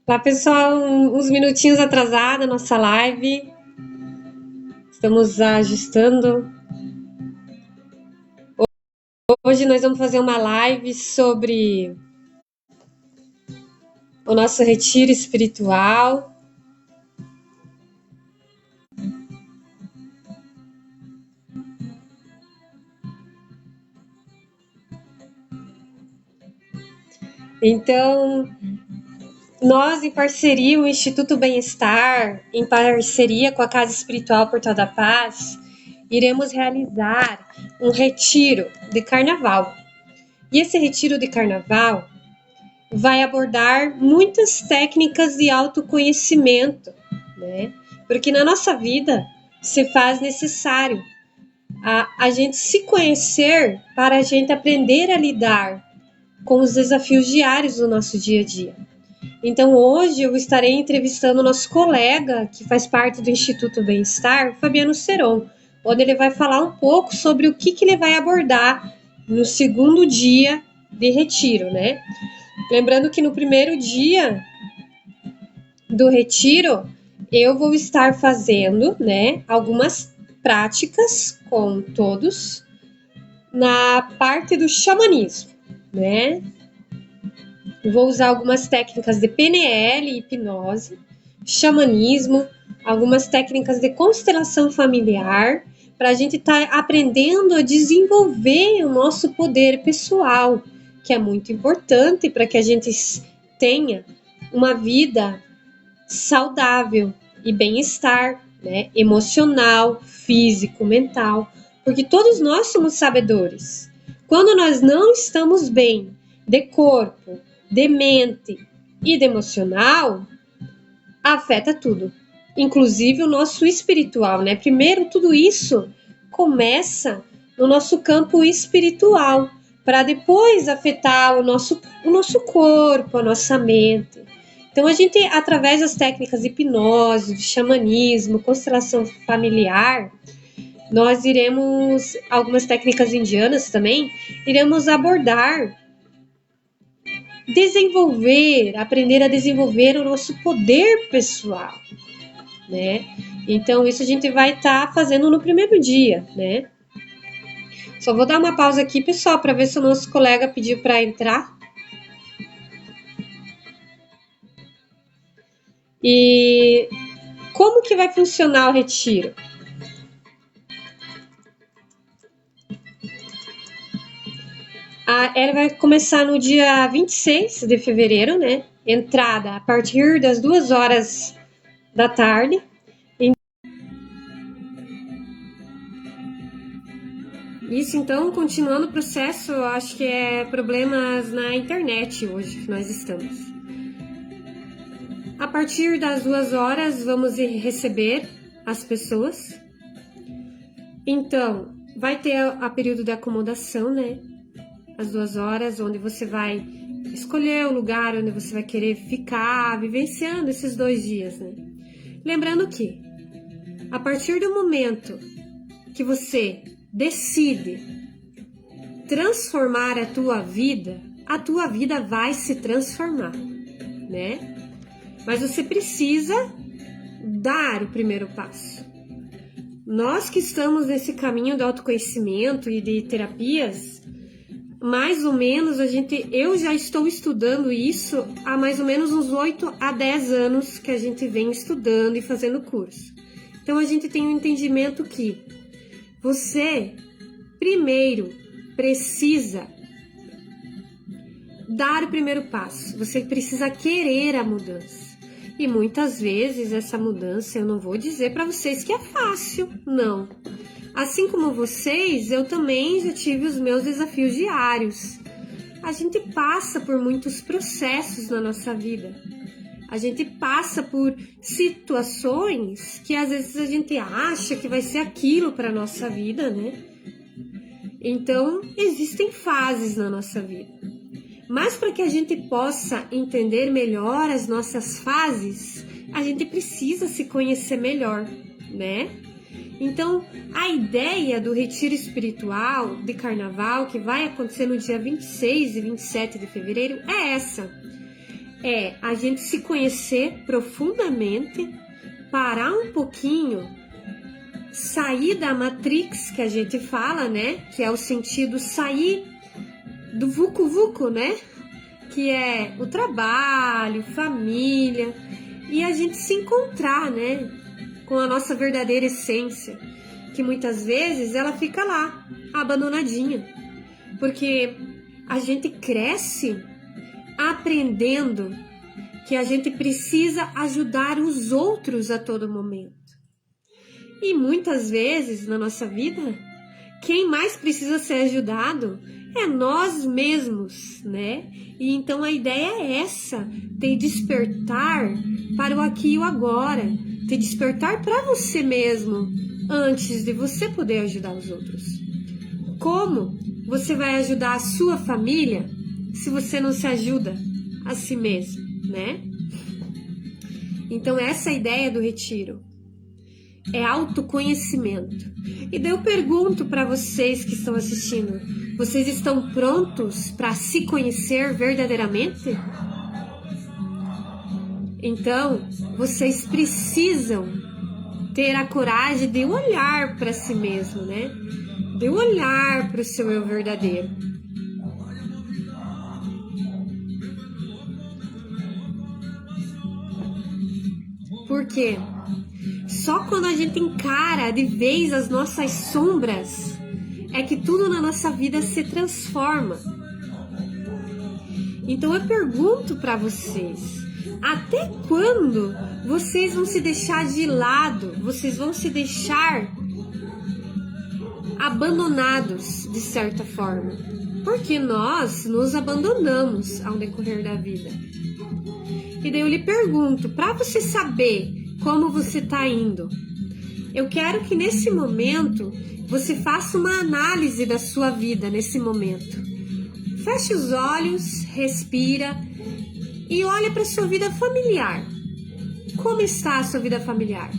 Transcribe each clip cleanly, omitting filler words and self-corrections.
Olá, pessoal, uns minutinhos atrasada a nossa live. Estamos ajustando. Hoje nós vamos fazer uma live sobre o nosso retiro espiritual. Então, nós, em parceria, o Instituto Bem-Estar, em parceria com a Casa Espiritual Portal da Paz, iremos realizar um retiro de carnaval. E esse retiro de carnaval vai abordar muitas técnicas de autoconhecimento, né? Porque na nossa vida se faz necessário a gente se conhecer para a gente aprender a lidar com os desafios diários do nosso dia a dia. Então hoje eu estarei entrevistando o nosso colega que faz parte do Instituto Bem-Estar, Fabiano Seron, onde ele vai falar um pouco sobre o que ele vai abordar no segundo dia de retiro, né? Lembrando que no primeiro dia do retiro, eu vou estar fazendo, né, algumas práticas com todos na parte do xamanismo, né? Vou usar algumas técnicas de PNL, hipnose, xamanismo, algumas técnicas de constelação familiar, para a gente estar aprendendo a desenvolver o nosso poder pessoal, que é muito importante para que a gente tenha uma vida saudável e bem-estar, né? Emocional, físico, mental, porque todos nós somos sabedores. Quando nós não estamos bem de corpo, de mente e de emocional, afeta tudo, inclusive o nosso espiritual, né? Primeiro, tudo isso começa no nosso campo espiritual, para depois afetar o nosso corpo, a nossa mente. Então, a gente, através das técnicas de hipnose, de xamanismo, constelação familiar, nós iremos, algumas técnicas indianas também, iremos abordar, aprender a desenvolver o nosso poder pessoal, né? Então, isso a gente vai estar fazendo no primeiro dia, né? Só vou dar uma pausa aqui, pessoal, para ver se o nosso colega pediu para entrar. E como que vai funcionar o retiro? Ela vai começar no dia 26 de fevereiro, né? Entrada a partir das 2 horas da tarde. Isso, então, continuando o processo, eu acho que é problemas na internet hoje que nós estamos. A partir das 2 horas, vamos receber as pessoas. Então, vai ter a período de acomodação, né? As 2 horas, onde você vai escolher o lugar onde você vai querer ficar, vivenciando esses 2 dias, né? Lembrando que, a partir do momento que você decide transformar a tua vida vai se transformar, né? Mas você precisa dar o primeiro passo. Nós que estamos nesse caminho do autoconhecimento e de terapias, mais ou menos, eu já estou estudando isso há mais ou menos uns 8 a 10 anos que a gente vem estudando e fazendo curso. Então, a gente tem um entendimento que você, primeiro, precisa dar o primeiro passo. Você precisa querer a mudança. E muitas vezes essa mudança, eu não vou dizer para vocês que é fácil, não. Assim como vocês, eu também já tive os meus desafios diários. A gente passa por muitos processos na nossa vida. A gente passa por situações que às vezes a gente acha que vai ser aquilo para a nossa vida, né? Então, existem fases na nossa vida. Mas para que a gente possa entender melhor as nossas fases, a gente precisa se conhecer melhor, né? Então, a ideia do retiro espiritual de carnaval, que vai acontecer no dia 26 e 27 de fevereiro, é essa. É a gente se conhecer profundamente, parar um pouquinho, sair da matrix que a gente fala, né? Que é o sentido sair do vucu-vucu, né? Que é o trabalho, família, e a gente se encontrar, né? Com a nossa verdadeira essência, que muitas vezes ela fica lá, abandonadinha, porque a gente cresce aprendendo que a gente precisa ajudar os outros a todo momento. E muitas vezes na nossa vida, quem mais precisa ser ajudado é nós mesmos, né? E então a ideia é essa, de despertar para o aqui e o agora, de despertar para você mesmo, antes de você poder ajudar os outros. Como você vai ajudar a sua família se você não se ajuda a si mesmo, né? Então essa é a ideia do retiro. É autoconhecimento. E daí eu pergunto para vocês que estão assistindo, vocês estão prontos para se conhecer verdadeiramente? Então, vocês precisam ter a coragem de olhar para si mesmo, né? De olhar para o seu eu verdadeiro. Por quê? Só quando a gente encara de vez as nossas sombras é que tudo na nossa vida se transforma. Então eu pergunto para vocês, até quando vocês vão se deixar de lado, vocês vão se deixar abandonados de certa forma? Porque nós nos abandonamos ao decorrer da vida. E daí eu lhe pergunto, para você saber como você está indo, eu quero que nesse momento você faça uma análise da sua vida nesse momento. Feche os olhos, respira e olha para a sua vida familiar. Como está a sua vida familiar?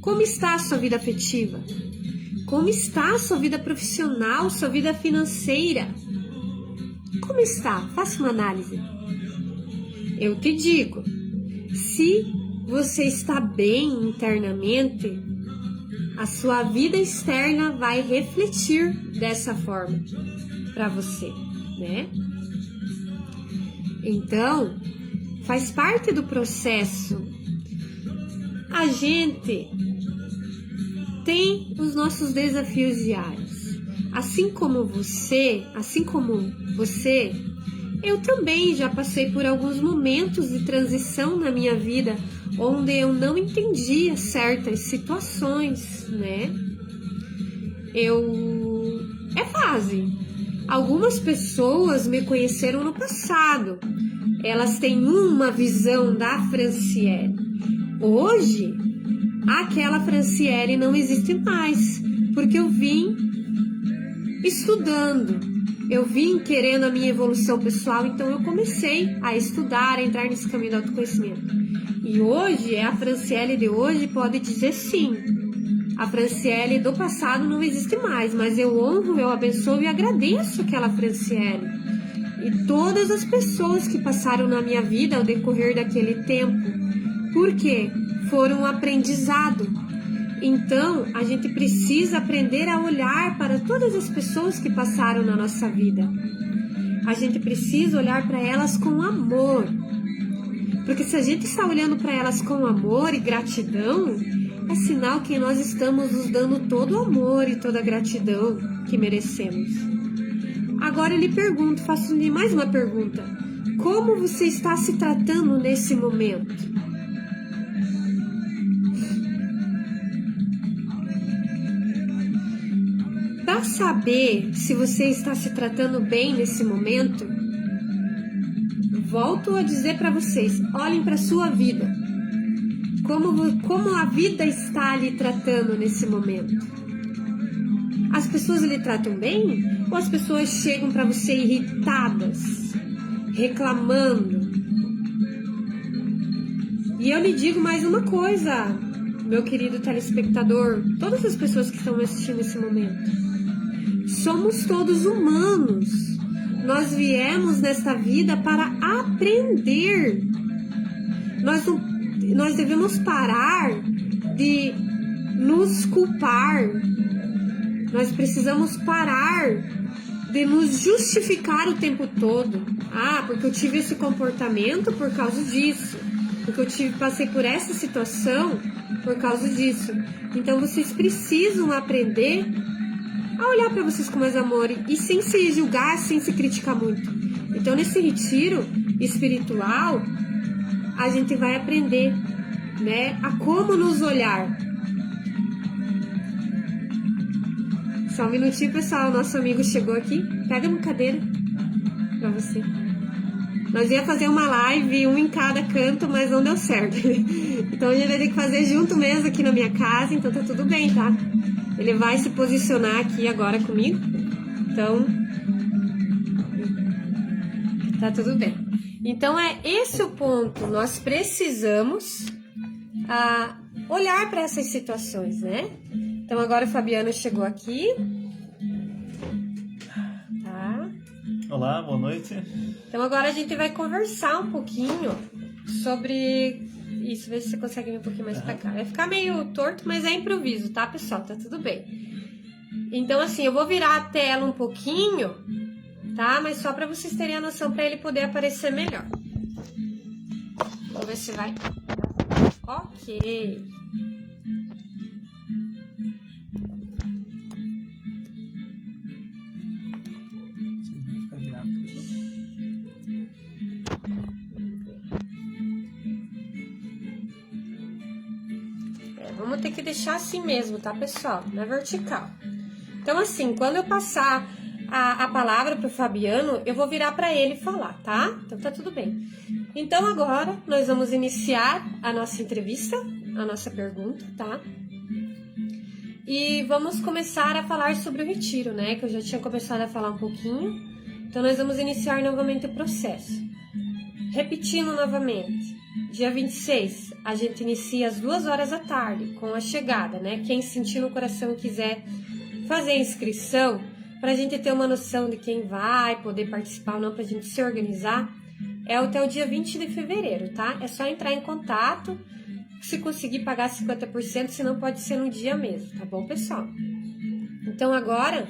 Como está a sua vida afetiva? Como está a sua vida profissional, sua vida financeira? Como está? Faça uma análise. Eu te digo, se você está bem internamente, a sua vida externa vai refletir dessa forma para você, né? Então, faz parte do processo. A gente tem os nossos desafios diários. Assim como você, eu também já passei por alguns momentos de transição na minha vida, onde eu não entendia certas situações, né? É fase. Algumas pessoas me conheceram no passado. Elas têm uma visão da Franciele. Hoje, aquela Franciele não existe mais, porque eu vim estudando, eu vim querendo a minha evolução pessoal, então eu comecei a estudar, a entrar nesse caminho do autoconhecimento. E hoje, a Franciele de hoje pode dizer sim. A Franciele do passado não existe mais, mas eu honro, eu abençoo e agradeço aquela Franciele. E todas as pessoas que passaram na minha vida ao decorrer daquele tempo. Por quê? Foram um aprendizado. Então, a gente precisa aprender a olhar para todas as pessoas que passaram na nossa vida. A gente precisa olhar para elas com amor. Porque se a gente está olhando para elas com amor e gratidão, é sinal que nós estamos nos dando todo o amor e toda a gratidão que merecemos. Agora eu lhe pergunto, faço-lhe mais uma pergunta. Como você está se tratando nesse momento? Para saber se você está se tratando bem nesse momento, volto a dizer para vocês, olhem para a sua vida. Como a vida está lhe tratando nesse momento? As pessoas lhe tratam bem? Ou as pessoas chegam para você irritadas, reclamando? E eu lhe digo mais uma coisa, meu querido telespectador, todas as pessoas que estão me assistindo nesse momento. Somos todos humanos. Nós viemos nesta vida para aprender. Nós devemos parar de nos culpar. Nós precisamos parar de nos justificar o tempo todo. Ah, porque eu tive esse comportamento por causa disso. Porque eu passei por essa situação por causa disso. Então vocês precisam aprender a olhar para vocês com mais amor e sem se julgar, sem se criticar muito. Então nesse retiro espiritual, a gente vai aprender, né, a como nos olhar. Só um minutinho, pessoal, nosso amigo chegou aqui. Pega uma cadeira pra você. Nós ia fazer uma live, um em cada canto, mas não deu certo. Então a gente vai ter que fazer junto mesmo aqui na minha casa, então tá tudo bem, tá? Ele vai se posicionar aqui agora comigo. Então, tá tudo bem. Então é esse o ponto. Nós precisamos olhar para essas situações, né? Então agora o Fabiano chegou aqui. Tá. Olá, boa noite. Então agora a gente vai conversar um pouquinho sobre isso, ver se você consegue vir um pouquinho mais pra cá. Vai ficar meio torto, mas é improviso, tá, pessoal? Tá tudo bem. Então assim, eu vou virar a tela um pouquinho, tá? Mas só pra vocês terem a noção, pra ele poder aparecer melhor. Vamos ver se vai. Ok. Vamos ter que deixar assim mesmo, tá, pessoal? Na vertical. Então, assim, quando eu passar a palavra pro Fabiano, eu vou virar para ele falar, tá? Então, tá tudo bem. Então, agora, nós vamos iniciar a nossa entrevista, a nossa pergunta, tá? E vamos começar a falar sobre o retiro, né? Que eu já tinha começado a falar um pouquinho. Então, nós vamos iniciar novamente o processo. Repetindo novamente. Dia 26, a gente inicia às 2 horas da tarde, com a chegada, né? Quem sentir no coração e quiser fazer a inscrição, para a gente ter uma noção de quem vai poder participar ou não, para a gente se organizar, é até o dia 20 de fevereiro, tá? É só entrar em contato, se conseguir pagar 50%, senão pode ser no dia mesmo, tá bom, pessoal? Então agora,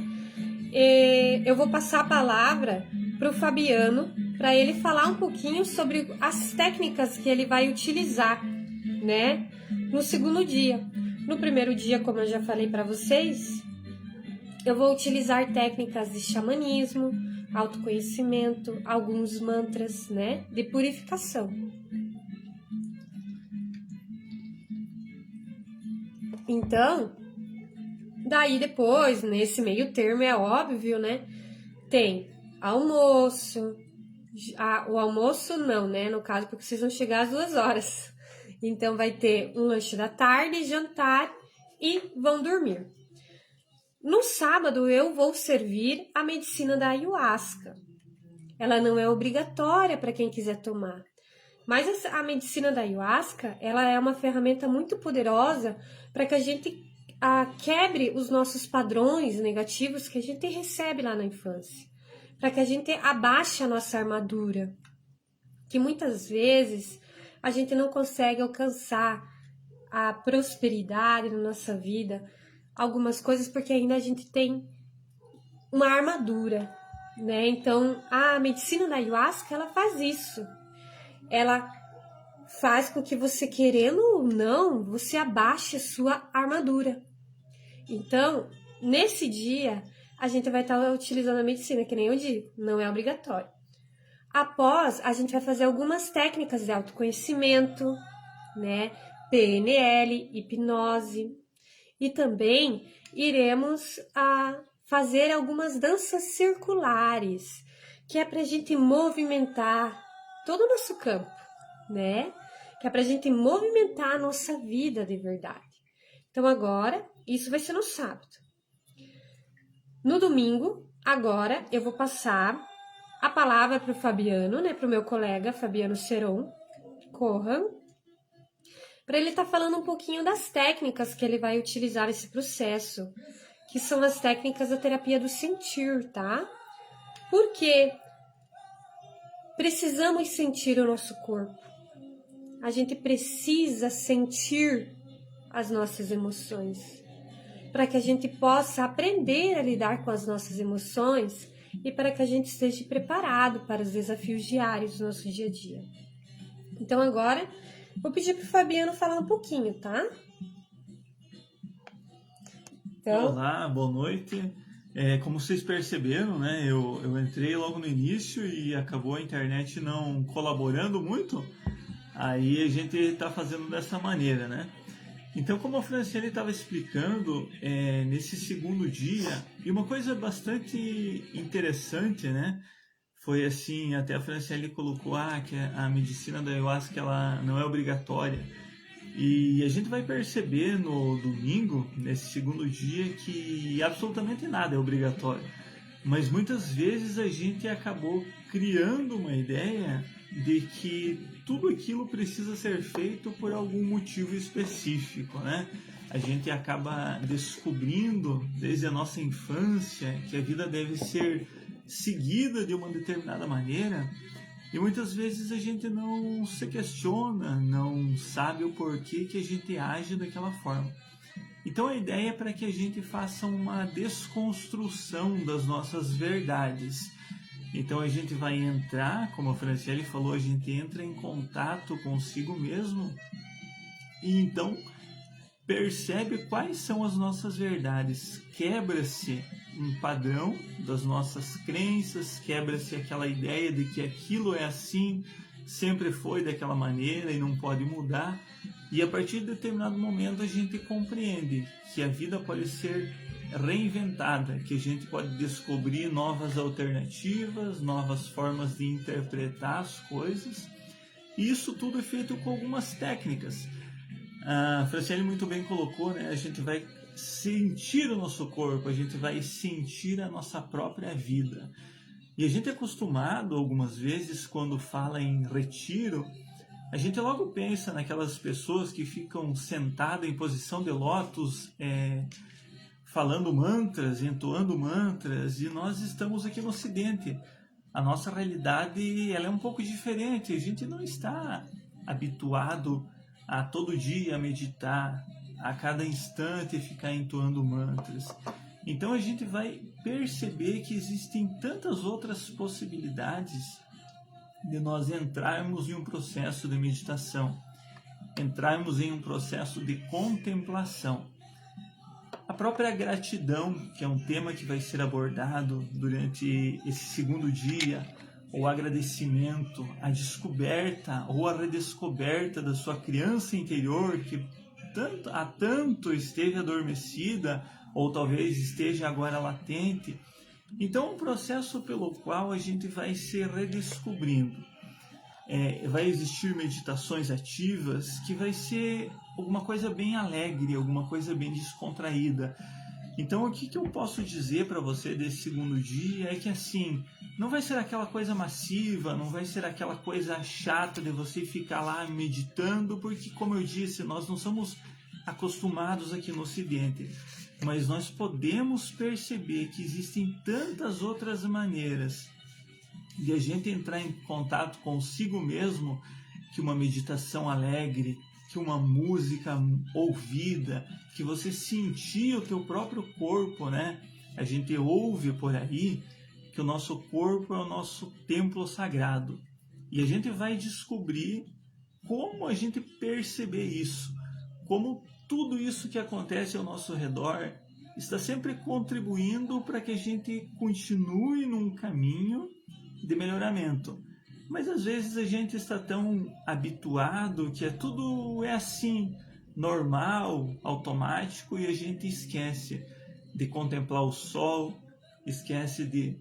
eu vou passar a palavra para o Fabiano, para ele falar um pouquinho sobre as técnicas que ele vai utilizar, né, no segundo dia. No primeiro dia, como eu já falei para vocês, eu vou utilizar técnicas de xamanismo, autoconhecimento, alguns mantras, né, de purificação. Então, daí depois, nesse meio termo, é óbvio, né, tem almoço. O almoço não, né? No caso, porque vocês vão chegar às 2 horas. Então, vai ter um lanche da tarde, jantar e vão dormir. No sábado, eu vou servir a medicina da ayahuasca. Ela não é obrigatória para quem quiser tomar. Mas a medicina da ayahuasca, ela é uma ferramenta muito poderosa para que a gente quebre os nossos padrões negativos que a gente recebe lá na infância. Para que a gente abaixe a nossa armadura, que muitas vezes a gente não consegue alcançar a prosperidade na nossa vida, algumas coisas, porque ainda a gente tem uma armadura, né? Então, a medicina da ayahuasca, ela faz isso. Ela faz com que você, querendo ou não, você abaixe a sua armadura. Então, nesse dia, a gente vai estar utilizando a medicina, que nem eu digo, não é obrigatório. Após, a gente vai fazer algumas técnicas de autoconhecimento, né? PNL, hipnose. E também iremos fazer algumas danças circulares, que é para a gente movimentar todo o nosso campo, né? Que é para a gente movimentar a nossa vida de verdade. Então agora, isso vai ser no sábado. No domingo, agora, eu vou passar a palavra para o Fabiano, né? Para o meu colega, Fabiano Seron Corran, para ele estar falando um pouquinho das técnicas que ele vai utilizar nesse processo, que são as técnicas da terapia do sentir, tá? Porque precisamos sentir o nosso corpo. A gente precisa sentir as nossas emoções, para que a gente possa aprender a lidar com as nossas emoções e para que a gente esteja preparado para os desafios diários do nosso dia a dia. Então agora, vou pedir para o Fabiano falar um pouquinho, tá? Então... Olá, boa noite. Como vocês perceberam, né, eu entrei logo no início e acabou a internet não colaborando muito, aí a gente está fazendo dessa maneira, né? Então, como a Franciele estava explicando, nesse segundo dia, e uma coisa bastante interessante, né? Foi assim, até a Franciele colocou que a medicina da ayahuasca ela não é obrigatória. E a gente vai perceber no domingo, nesse segundo dia, que absolutamente nada é obrigatório. Mas muitas vezes a gente acabou criando uma ideia de que tudo aquilo precisa ser feito por algum motivo específico, né? A gente acaba descobrindo desde a nossa infância que a vida deve ser seguida de uma determinada maneira e muitas vezes a gente não se questiona, não sabe o porquê que a gente age daquela forma. Então a ideia é para que a gente faça uma desconstrução das nossas verdades. Então a gente vai entrar, como a Franciele falou, a gente entra em contato consigo mesmo e então percebe quais são as nossas verdades. Quebra-se um padrão das nossas crenças, quebra-se aquela ideia de que aquilo é assim, sempre foi daquela maneira e não pode mudar. E a partir de determinado momento a gente compreende que a vida pode ser reinventada, que a gente pode descobrir novas alternativas, novas formas de interpretar as coisas. E isso tudo é feito com algumas técnicas. A Franciele muito bem colocou, né? A gente vai sentir o nosso corpo, a gente vai sentir a nossa própria vida. E a gente é acostumado, algumas vezes, quando fala em retiro, a gente logo pensa naquelas pessoas que ficam sentadas em posição de lótus, falando mantras, entoando mantras, e nós estamos aqui no Ocidente. A nossa realidade ela é um pouco diferente, a gente não está habituado a todo dia meditar, a cada instante ficar entoando mantras. Então a gente vai perceber que existem tantas outras possibilidades de nós entrarmos em um processo de meditação, entrarmos em um processo de contemplação. A própria gratidão, que é um tema que vai ser abordado durante esse segundo dia, o agradecimento, a descoberta ou a redescoberta da sua criança interior que há tanto esteve adormecida ou talvez esteja agora latente. Então, é um processo pelo qual a gente vai se redescobrindo. Vai existir meditações ativas que vai ser alguma coisa bem alegre, alguma coisa bem descontraída. Então, o que eu posso dizer para você desse segundo dia é que, assim, não vai ser aquela coisa massiva, não vai ser aquela coisa chata de você ficar lá meditando, porque, como eu disse, nós não somos acostumados aqui no Ocidente. Mas nós podemos perceber que existem tantas outras maneiras de a gente entrar em contato consigo mesmo que uma meditação alegre, que uma música ouvida, que você sentir o teu próprio corpo, né? A gente ouve por aí que o nosso corpo é o nosso templo sagrado. E a gente vai descobrir como a gente perceber isso, como tudo isso que acontece ao nosso redor está sempre contribuindo para que a gente continue num caminho de melhoramento. Mas às vezes a gente está tão habituado que tudo é assim, normal, automático, e a gente esquece de contemplar o sol, esquece de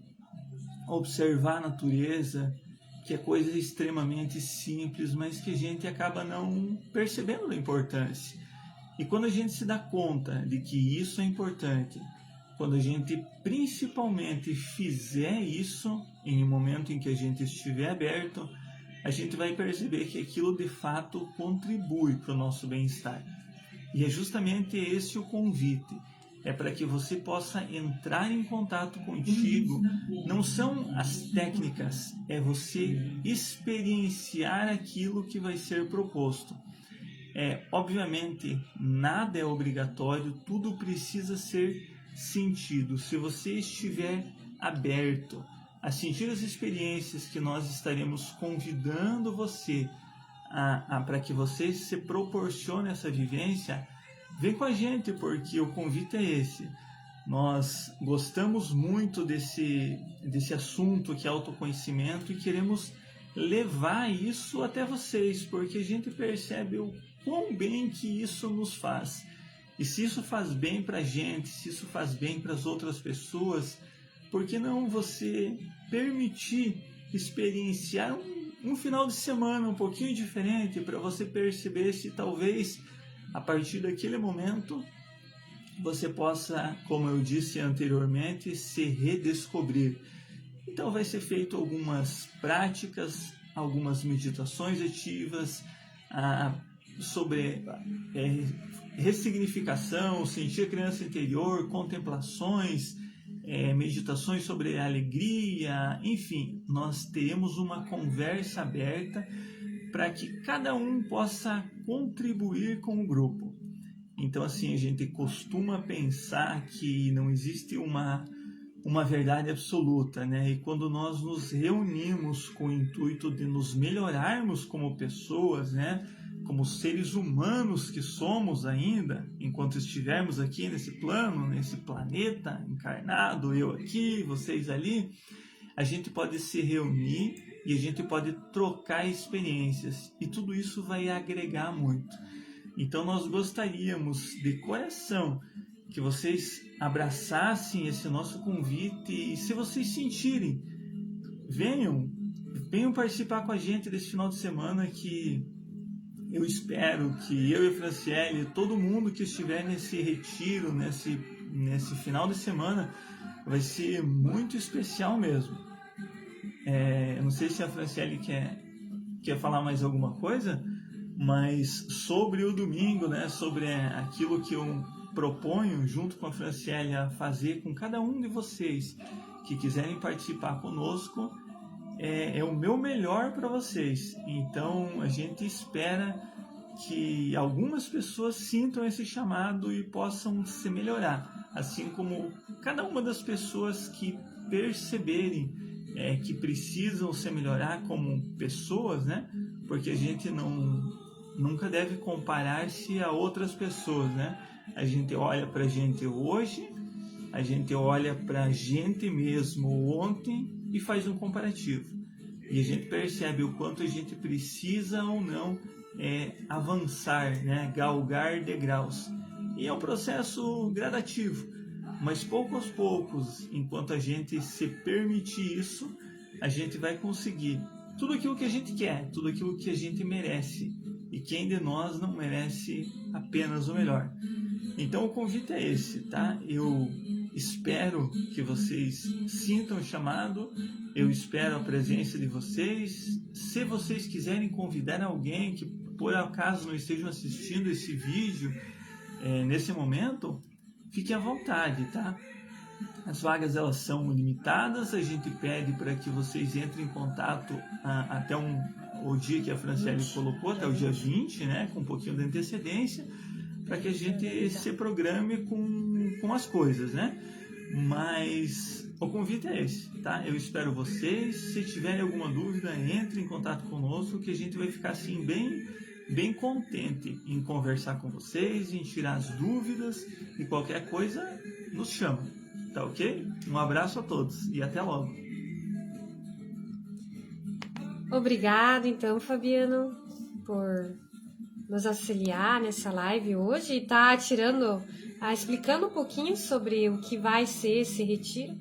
observar a natureza, que é coisa extremamente simples, mas que a gente acaba não percebendo a importância. E quando a gente se dá conta de que isso é importante, quando a gente principalmente fizer isso em um momento em que a gente estiver aberto, a gente vai perceber que aquilo de fato contribui para o nosso bem-estar. E é justamente esse o convite. É para que você possa entrar em contato contigo. Não são as técnicas, é você experienciar aquilo que vai ser proposto. Obviamente, nada é obrigatório, tudo precisa ser sentido. Se você estiver aberto a sentir as experiências que nós estaremos convidando você para que você se proporcione essa vivência, vem com a gente, porque o convite é esse. Nós gostamos muito desse assunto que é autoconhecimento e queremos levar isso até vocês, porque a gente percebe o quão bem que isso nos faz. E se isso faz bem para a gente, se isso faz bem para as outras pessoas, por que não você permitir experienciar um final de semana um pouquinho diferente, para você perceber se talvez a partir daquele momento você possa, como eu disse anteriormente, se redescobrir. Então vai ser feito algumas práticas, algumas meditações ativas sobre ressignificação, sentir a criança interior, contemplações, meditações sobre alegria, enfim, nós teremos uma conversa aberta para que cada um possa contribuir com o grupo. Então, assim, a gente costuma pensar que não existe uma verdade absoluta, né? E quando nós nos reunimos com o intuito de nos melhorarmos como pessoas, né? Como seres humanos que somos ainda, enquanto estivermos aqui nesse plano, nesse planeta encarnado, eu aqui, vocês ali, a gente pode se reunir e a gente pode trocar experiências, e tudo isso vai agregar muito. Então nós gostaríamos de coração que vocês abraçassem esse nosso convite, e se vocês sentirem, venham participar com a gente desse final de semana, que eu espero que eu e a Franciele, todo mundo que estiver nesse retiro, nesse final de semana, vai ser muito especial mesmo. Eu não sei se a Franciele quer falar mais alguma coisa, mas sobre o domingo, né, sobre aquilo que eu proponho junto com a Franciele a fazer com cada um de vocês que quiserem participar conosco, é o meu melhor para vocês. Então a gente espera que algumas pessoas sintam esse chamado e possam se melhorar, assim como cada uma das pessoas que perceberem que precisam se melhorar como pessoas, né? Porque a gente nunca deve comparar-se a outras pessoas, né? A gente olha para a gente hoje, a gente olha para a gente mesmo ontem e faz um comparativo. E a gente percebe o quanto a gente precisa ou não avançar, né? Galgar degraus. E é um processo gradativo, mas pouco aos poucos, enquanto a gente se permitir isso, a gente vai conseguir tudo aquilo que a gente quer, tudo aquilo que a gente merece. E quem de nós não merece apenas o melhor? Então o convite é esse, tá? Eu espero que vocês sintam o chamado, eu espero a presença de vocês. Se vocês quiserem convidar alguém que por acaso não estejam assistindo esse vídeo nesse momento, fiquem à vontade, tá? As vagas elas são limitadas, a gente pede para que vocês entrem em contato até o dia que a Franciele colocou, até o dia 20, né, com um pouquinho de antecedência, para que a gente se programe com as coisas, né? Mas o convite é esse, tá? Eu espero vocês. Se tiverem alguma dúvida, entre em contato conosco, que a gente vai ficar assim bem contente em conversar com vocês, em tirar as dúvidas, e qualquer coisa nos chama, tá ok? Um abraço a todos e até logo. Obrigado, então, Fabiano, por nos auxiliar nessa live hoje e tá explicando um pouquinho sobre o que vai ser esse retiro.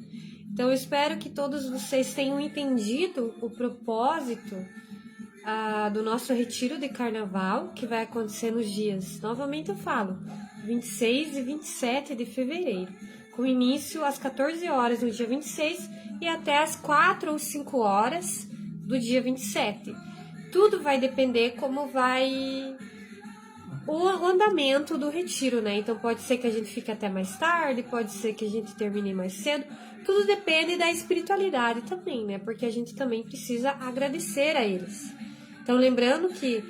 Então, eu espero que todos vocês tenham entendido o propósito do nosso retiro de carnaval, que vai acontecer nos dias, novamente eu falo, 26 e 27 de fevereiro, com início às 14 horas no dia 26 e até às 4 ou 5 horas do dia 27. Tudo vai depender como vai o andamento do retiro, né? Então pode ser que a gente fique até mais tarde, pode ser que a gente termine mais cedo. Tudo depende da espiritualidade também, né? Porque a gente também precisa agradecer a eles. Então lembrando que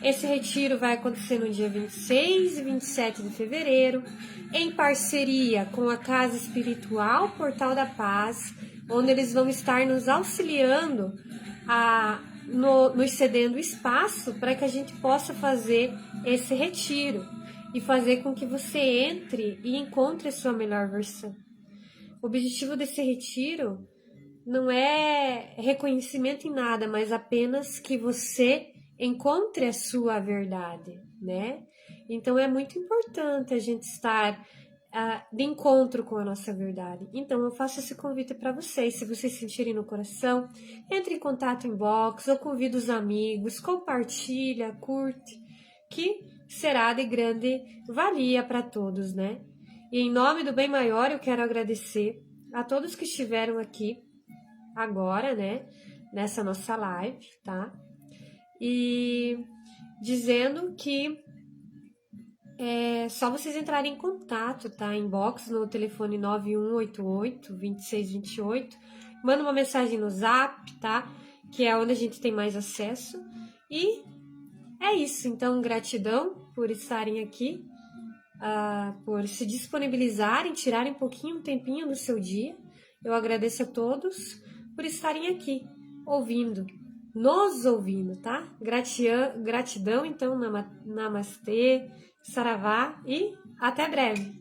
esse retiro vai acontecer no dia 26 e 27 de fevereiro, em parceria com a Casa Espiritual Portal da Paz, onde eles vão estar nos auxiliando nos cedendo espaço para que a gente possa fazer esse retiro e fazer com que você entre e encontre a sua melhor versão. O objetivo desse retiro não é reconhecimento em nada, mas apenas que você encontre a sua verdade, né? Então é muito importante a gente estar de encontro com a nossa verdade. Então eu faço esse convite para vocês, se vocês sentirem no coração, entre em contato em box, ou convida os amigos, compartilha, curte, que será de grande valia para todos, né? E em nome do bem maior eu quero agradecer a todos que estiveram aqui agora, né, nessa nossa live, tá? E dizendo que é só vocês entrarem em contato, tá? Inbox no telefone 9188-2628. Manda uma mensagem no Zap, tá? Que é onde a gente tem mais acesso. E é isso. Então, gratidão por estarem aqui, por se disponibilizarem, tirarem um tempinho do seu dia. Eu agradeço a todos por estarem aqui, nos ouvindo, tá? Gratidão, então, namastê, saravá e até breve.